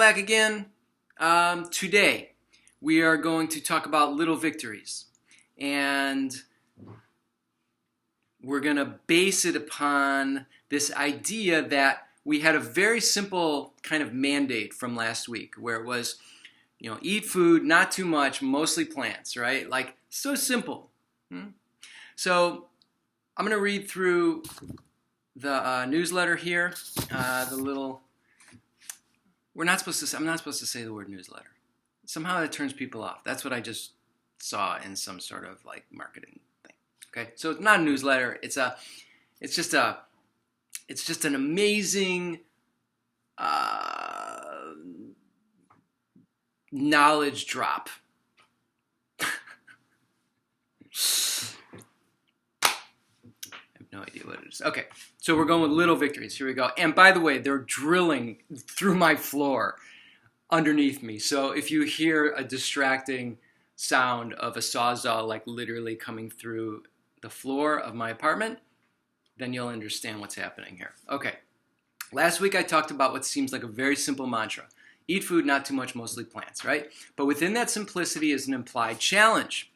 back again. Today we are going to talk about little victories, and we're going to base it upon this idea that we had a very simple kind of mandate from last week where it was, eat food, not too much, mostly plants, right? Like, so simple. So I'm going to read through the newsletter here, I'm not supposed to say the word newsletter. Somehow that turns people off. That's what I just saw in some sort of like marketing thing. Okay, so it's not a newsletter. It's just an amazing knowledge drop. No idea what it is. Okay, so we're going with little victories. Here we go. And by the way, they're drilling through my floor underneath me. So if you hear a distracting sound of a sawzall like literally coming through the floor of my apartment, then you'll understand what's happening here. Okay, last week I talked about what seems like a very simple mantra. Eat food, not too much, mostly plants, right? But within that simplicity is an implied challenge.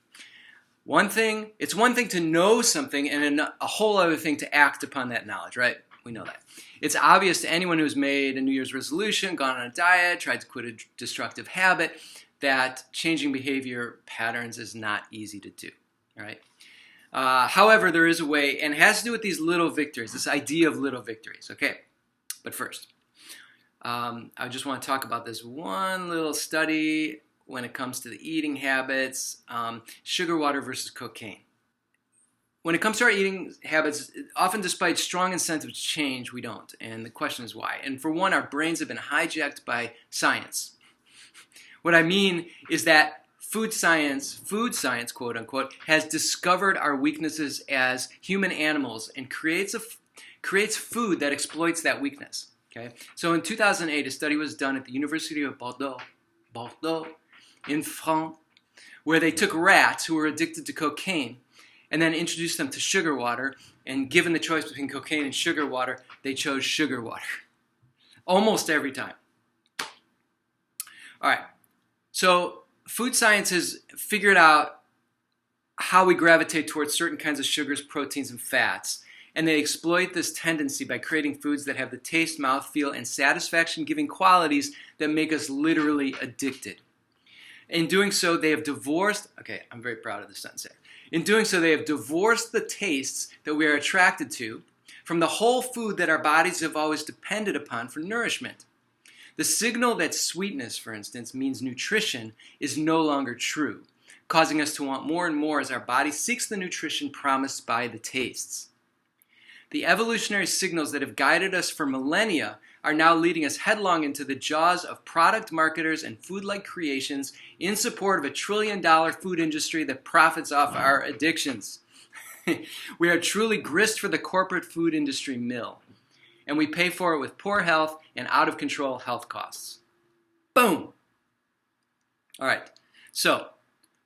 It's one thing to know something and a whole other thing to act upon that knowledge, right? We know that. It's obvious to anyone who's made a New Year's resolution, gone on a diet, tried to quit a destructive habit, that changing behavior patterns is not easy to do, right? However, there is a way, and it has to do with these little victories, this idea of little victories, okay? But first, I just want to talk about this one little study when it comes to the eating habits, sugar water versus cocaine. When it comes to our eating habits, often despite strong incentives to change, we don't. And the question is why. And for one, our brains have been hijacked by science. What I mean is that food science, quote unquote, has discovered our weaknesses as human animals and creates food that exploits that weakness. Okay? So in 2008, a study was done at the University of Bordeaux, in France, where they took rats who were addicted to cocaine and then introduced them to sugar water, and given the choice between cocaine and sugar water, they chose sugar water. Almost every time. All right, so food science has figured out how we gravitate towards certain kinds of sugars, proteins, and fats, and they exploit this tendency by creating foods that have the taste, mouthfeel, and satisfaction-giving qualities that make us literally addicted. In doing so, they have divorced, okay, I'm very proud of this sentence here. In doing so, they have divorced the tastes that we are attracted to from the whole food that our bodies have always depended upon for nourishment. The signal that sweetness, for instance, means nutrition is no longer true, causing us to want more and more as our body seeks the nutrition promised by the tastes. The evolutionary signals that have guided us for millennia are now leading us headlong into the jaws of product marketers and food-like creations in support of a $1 trillion food industry that profits off our addictions. We are truly grist for the corporate food industry mill, and we pay for it with poor health and out-of-control health costs. Boom! All right, so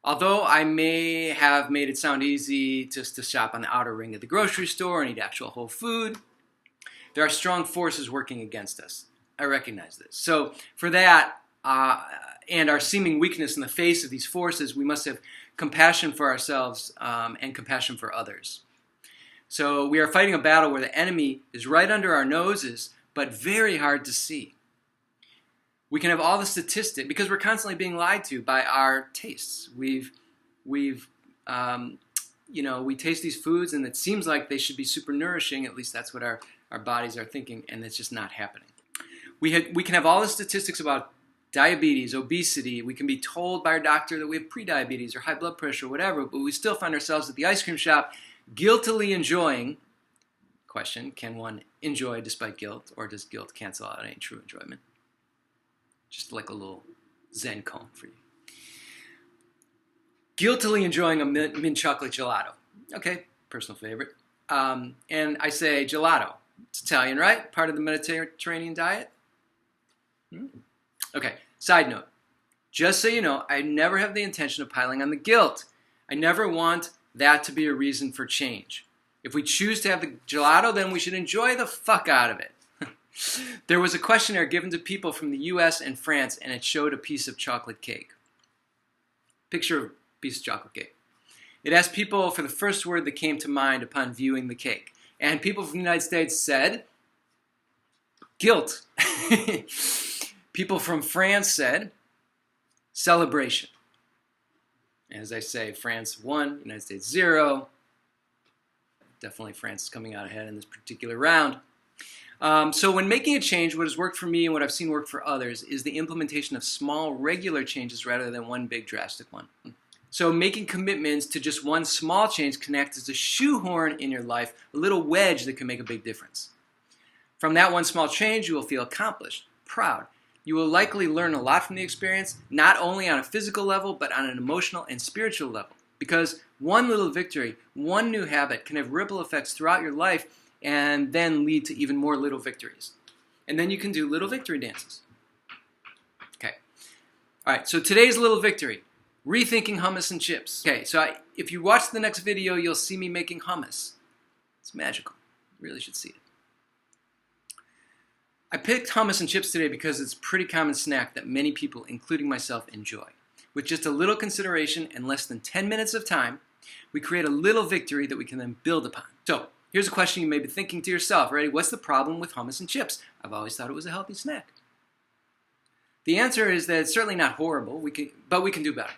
although I may have made it sound easy just to shop on the outer ring of the grocery store and eat actual whole food, there are strong forces working against us. I recognize this. So for that, and our seeming weakness in the face of these forces, we must have compassion for ourselves and compassion for others. So we are fighting a battle where the enemy is right under our noses, but very hard to see. We can have all the statistics because we're constantly being lied to by our tastes. We taste these foods and it seems like they should be super nourishing. At least that's what our bodies are thinking, and it's just not happening. We can have all the statistics about diabetes, obesity. We can be told by our doctor that we have prediabetes or high blood pressure or whatever, but we still find ourselves at the ice cream shop guiltily enjoying. Question, can one enjoy despite guilt, or does guilt cancel out any true enjoyment? Just like a little Zen koan for you. Guiltily enjoying a mint chocolate gelato. Okay, personal favorite. And I say gelato. It's Italian, right? Part of the Mediterranean diet. Okay, side note. Just so you know, I never have the intention of piling on the guilt. I never want that to be a reason for change. If we choose to have the gelato, then we should enjoy the fuck out of it. There was a questionnaire given to people from the US and France, and it showed a piece of chocolate cake. Picture of a piece of chocolate cake. It asked people for the first word that came to mind upon viewing the cake. And people from the United States said, guilt. People from France said, celebration. As I say, France 1, United States 0. Definitely France is coming out ahead in this particular round. So when making a change, what has worked for me and what I've seen work for others is the implementation of small, regular changes rather than one big, drastic one. So making commitments to just one small change can act as a shoehorn in your life, a little wedge that can make a big difference. From that one small change, you will feel accomplished, proud. You will likely learn a lot from the experience, not only on a physical level, but on an emotional and spiritual level. Because one little victory, one new habit can have ripple effects throughout your life and then lead to even more little victories. And then you can do little victory dances. Okay. All right, so today's little victory, rethinking hummus and chips. Okay, so if you watch the next video, you'll see me making hummus. It's magical. You really should see it. I picked hummus and chips today because it's a pretty common snack that many people, including myself, enjoy. With just a little consideration and less than 10 minutes of time, we create a little victory that we can then build upon. So, here's a question you may be thinking to yourself. Ready? What's the problem with hummus and chips? I've always thought it was a healthy snack. The answer is that it's certainly not horrible, but we can do better.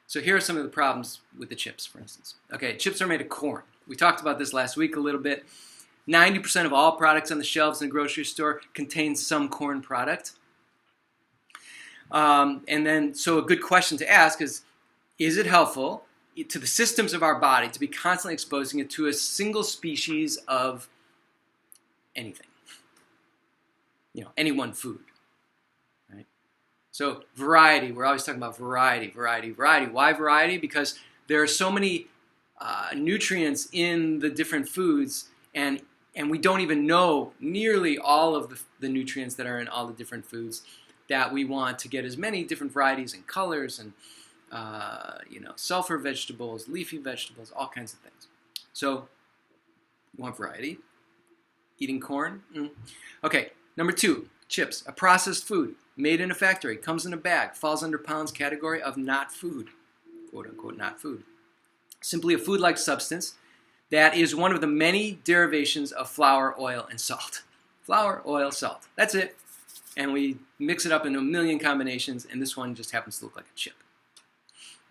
So here are some of the problems with the chips, for instance. Okay, chips are made of corn. We talked about this last week a little bit. 90% of all products on the shelves in a grocery store contain some corn product. So a good question to ask is it helpful to the systems of our body to be constantly exposing it to a single species of anything? Any one food, right? So variety, we're always talking about variety. Why variety? Because there are so many nutrients in the different foods, and we don't even know nearly all of the nutrients that are in all the different foods, that we want to get as many different varieties and colors and sulfur vegetables, leafy vegetables, all kinds of things. So you want variety. Eating corn? Okay, number 2, chips. A processed food made in a factory, comes in a bag, falls under Pound's category of not food, quote unquote not food. Simply a food-like substance that is one of the many derivations of flour, oil, and salt. Flour, oil, salt. That's it. And we mix it up into a million combinations, and this one just happens to look like a chip.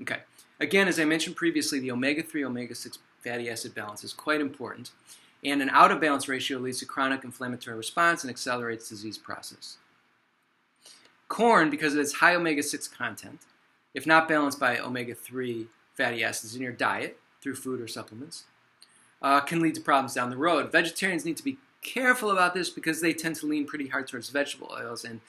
Okay. Again, as I mentioned previously, the omega-3, omega-6 fatty acid balance is quite important, and an out-of-balance ratio leads to chronic inflammatory response and accelerates disease process. Corn, because of its high omega-6 content, if not balanced by omega-3 fatty acids in your diet through food or supplements, can lead to problems down the road. Vegetarians need to be careful about this because they tend to lean pretty hard towards vegetable oils and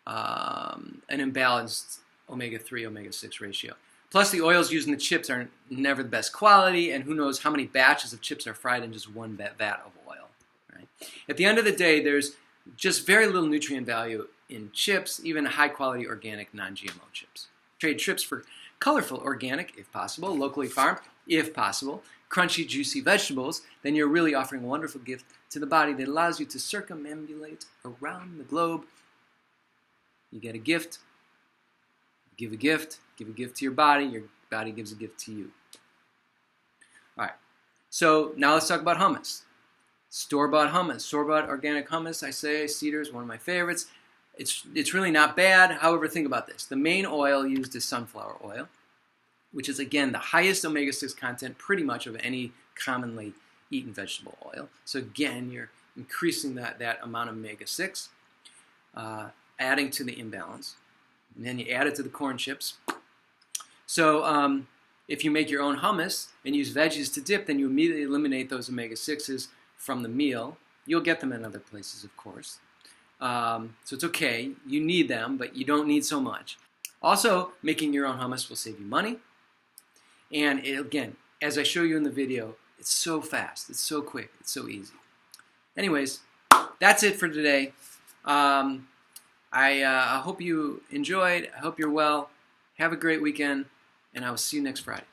an imbalanced omega-3, omega-6 ratio. Plus, the oils used in the chips are never the best quality, and who knows how many batches of chips are fried in just one vat of oil. Right? At the end of the day, there's just very little nutrient value in chips, even high-quality organic non-GMO chips. Trade chips for colorful organic, if possible, locally farmed, if possible, crunchy, juicy vegetables, then you're really offering a wonderful gift to the body that allows you to circumambulate around the globe. You get a gift, give a gift to your body gives a gift to you. All right, so now let's talk about hummus. Store-bought hummus, store-bought organic hummus, I say, Cedar is one of my favorites. It's really not bad. However, think about this. The main oil used is sunflower oil, which is, again, the highest omega-6 content pretty much of any commonly eaten vegetable oil. So, again, you're increasing that amount of omega-6, adding to the imbalance. And then you add it to the corn chips. So if you make your own hummus and use veggies to dip, then you immediately eliminate those omega-6s from the meal. You'll get them in other places, of course. So it's okay. You need them, but you don't need so much. Also, making your own hummus will save you money. And again, as I show you in the video, it's so fast, it's so quick, it's so easy. Anyways, that's it for today. I hope you enjoyed. I hope you're well. Have a great weekend, and I will see you next Friday.